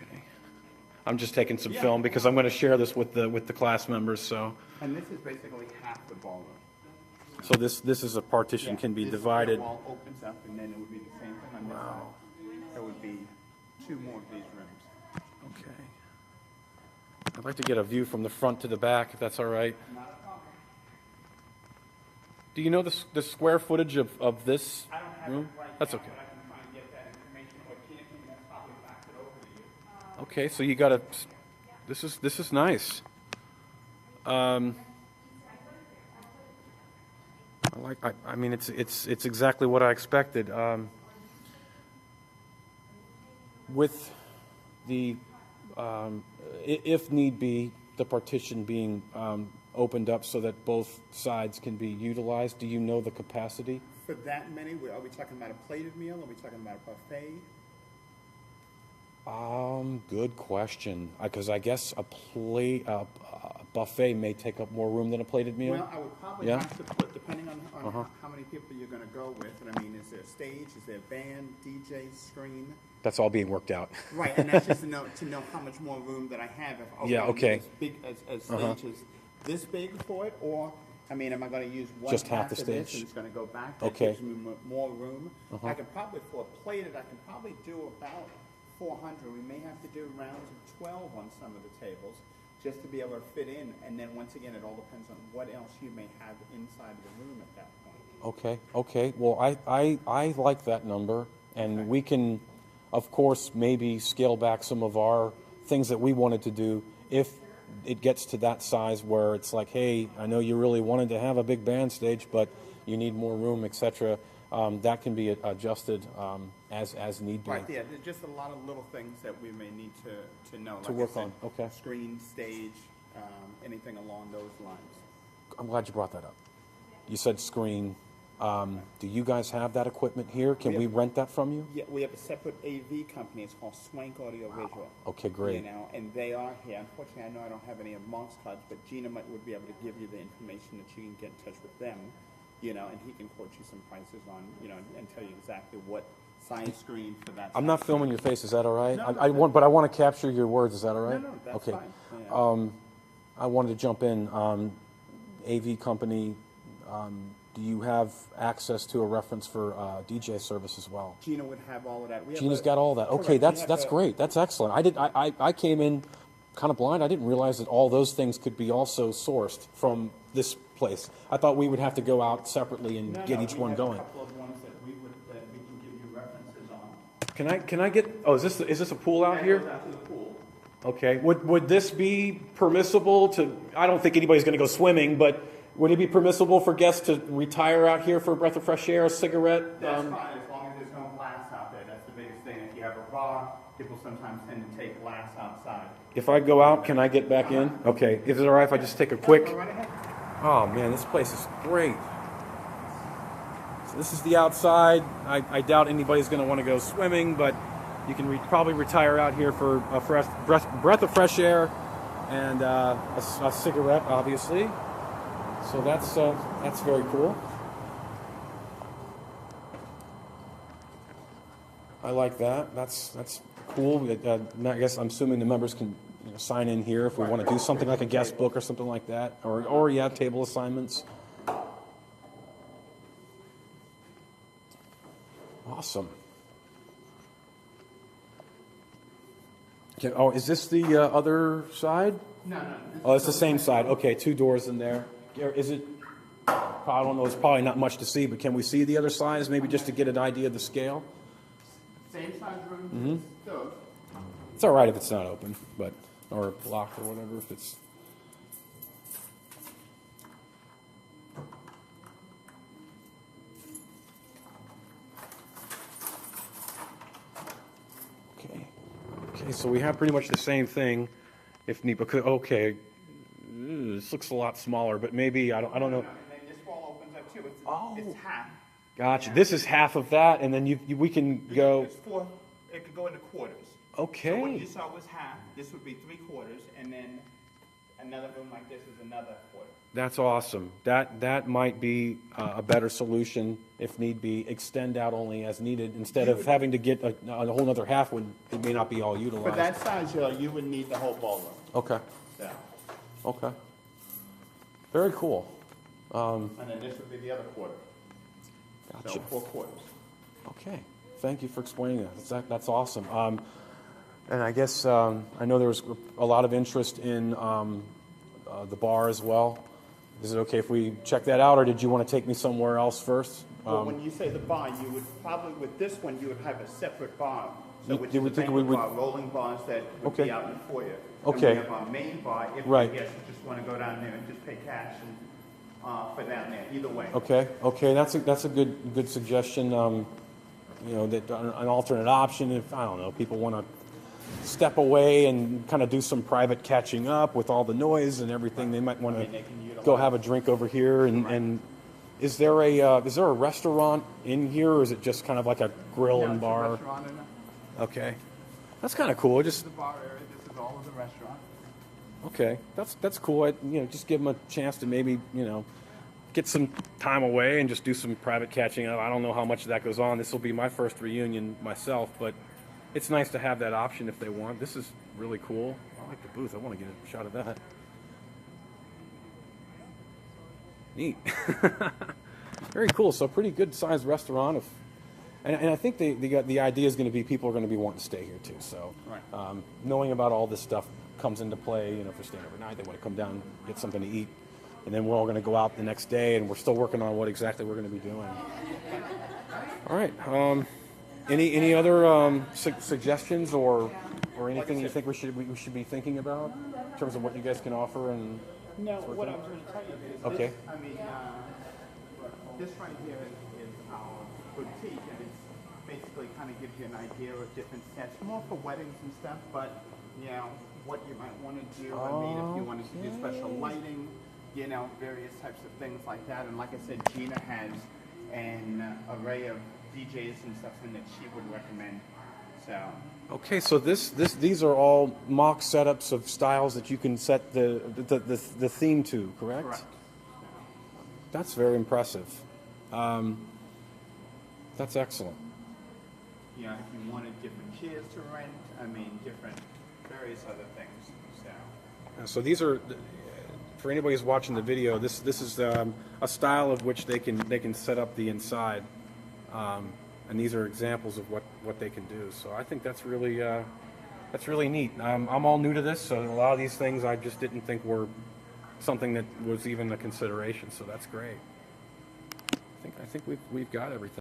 Okay. I'm just taking some film because I'm going to share this with the class members. So. And this is basically half the ballroom. So this is a partition can be divided. This wall opens up, and then it would be the same thing on this side. There would be 2 more of these rooms. Okay. I'd like to get a view from the front to the back, if that's all right. Not a problem. Do you know the square footage of this I don't have room? it right That's now, okay. but I can try and get that information, or Tina can probably fax it over to you. Okay, so you got a. This is nice. I mean, it's exactly what I expected. With the, if need be, the partition being opened up so that both sides can be utilized. Do you know the capacity? For that many, are we talking about a plated meal? Are we talking about a buffet? Good question. Because I guess a buffet may take up more room than a plated meal. Well, I would probably have to put, depending on how many people you're going to go with. And I mean, is there a stage? Is there a band, DJ, screen? That's all being worked out. Right, and that's just to know how much more room that I have. If, Yeah, okay. As big as stage is this big for it, or I mean, am I going to use one Just half the of this stage? and it's going to go back? That Okay. gives me more room. I could probably, for a plated, I can probably do about 400. We may have to do rounds of 12 on some of the tables, just to be able to fit in. And then once again, it all depends on what else you may have inside of the room at that point. Okay. Well, I like that number, and we can, of course, maybe scale back some of our things that we wanted to do if it gets to that size where it's like, hey, I know you really wanted to have a big band stage, but you need more room, etc. That can be adjusted as need be. Right, yeah, there's just a lot of little things that we may need to know. To work on, okay. Screen, stage, anything along those lines. I'm glad you brought that up. You said screen. Do you guys have that equipment here? Can we rent that from you? Yeah, we have a separate AV company. It's called Swank Audio Visual. Okay, great. You know, and they are here. Unfortunately, I know I don't have any of Mark's cards, but Gina would be able to give you the information that you can get in touch with them. You know, and he can quote you some prices on, you know, and tell you exactly what size screen for that. I'm not filming your face. Is that all right? No, but I want to capture your words. Is that all right? No, that's okay. fine. Yeah. I wanted to jump in. AV company. Do you have access to a reference for DJ service as well? Gina would have all of that. Gina's got all that. Okay, correct. that's great. That's excellent. I came in kind of blind. I didn't realize that all those things could be also sourced from this place. I thought we would have to go out separately and get each one going. A couple of ones that we can give you references on. Can I get? Oh, is this a pool out here? Goes out to the pool. Okay. Would this be permissible to? I don't think anybody's going to go swimming, but would it be permissible for guests to retire out here for a breath of fresh air, a cigarette? That's fine, as long as there's no glass out there. That's the biggest thing. If you have a bar, people sometimes tend to take glass outside. If I go out, can I get back in? Okay. Is it all right if I just take a quick? Go right ahead. Oh man, this place is great. So this is the outside. I doubt anybody's going to want to go swimming, but you can probably retire out here for a breath of fresh air and a cigarette, obviously. So that's very cool. I like that. That's cool. I guess I'm assuming the members can sign in here if we want to do something like a guest book or something like that, or table assignments. Awesome. Okay, oh, is this the other side? No. Oh, it's the same side. Okay, 2 doors in there. Is it? I don't know. It's probably not much to see, but can we see the other sides? Maybe just to get an idea of the scale. Same size room. So, It's all right if it's not open, or locked or whatever. If it's. Okay. So we have pretty much the same thing. If need, because okay. This looks a lot smaller, but maybe I don't know. And then this wall opens up too. It's half. Gotcha. This is half of that, and then we can go. It's 4. It could go into quarters. Okay. So what you saw was half. This would be 3/4, and then Another room like this is another quarter. That's awesome. That might be a better solution if need be. Extend out only as needed instead of having to get a whole other half when it may not be all For utilized. that size, you would need the whole ballroom. Okay. Yeah. Okay. Very cool. And then this would be the other quarter. Gotcha. So 4 quarters. Okay. Thank you for explaining that. That's awesome. And I guess I know there was a lot of interest in the bar as well. Is it okay if we check that out, or did you want to take me somewhere else first? Well, when you say the bar, you would probably, with this one, you would have a separate bar. So which you is would a think banquet we would- bar, rolling bars that would Okay. be out in the foyer. Okay. And we have our main bar, if Right. the guests just want to go down there and just pay cash and, for down there, either way. Okay. That's a good suggestion. You know, that an alternate option if I don't know people want to step away and kind of do some private catching up with all the noise and everything. They might want I to mean, they can utilize- go have a drink over here. And is there a restaurant in here, or is it just kind of like a grill Yeah, and it's a bar? restaurant in there. Okay, that's kind of cool. This Just is the bar area, this is all of the restaurant. okay, that's cool. Just give them a chance to maybe get some time away and just do some private catching up. I don't know how much of that goes on. This will be my first reunion myself, but it's nice to have that option if they want. This is really cool. I like the booth. I want to get a shot of that. Neat. Very cool. So pretty good sized restaurant. And I think the idea is going to be people are going to be wanting to stay here too. So Right. knowing about all this stuff comes into play. If they're staying overnight, they want to come down and get something to eat. And then we're all going to go out the next day, and we're still working on what exactly we're going to be doing. All right. Any other suggestions or anything you think we should be thinking about in terms of what you guys can offer and No, sort of what I thing? was going to tell you is Okay. this, I mean, this right here is our boutique, and it's basically kind of gives you an idea of different sets, more for weddings and stuff, but, what you might want to do, I mean, if you wanted to do special lighting, various types of things like that, and like I said, Gina has an array of DJs and stuff in that she would recommend, so. Okay, so these are all mock setups of styles that you can set the theme to, correct? Correct. That's very impressive. That's excellent. If you wanted different chairs to rent, I mean, different, various other things, so. So these are, for anybody who's watching the video, this is a style of which they can set up the inside, and these are examples of what they can do. So I think that's really neat. I'm all new to this, so a lot of these things I just didn't think were something that was even a consideration. So that's great. I think we've got everything.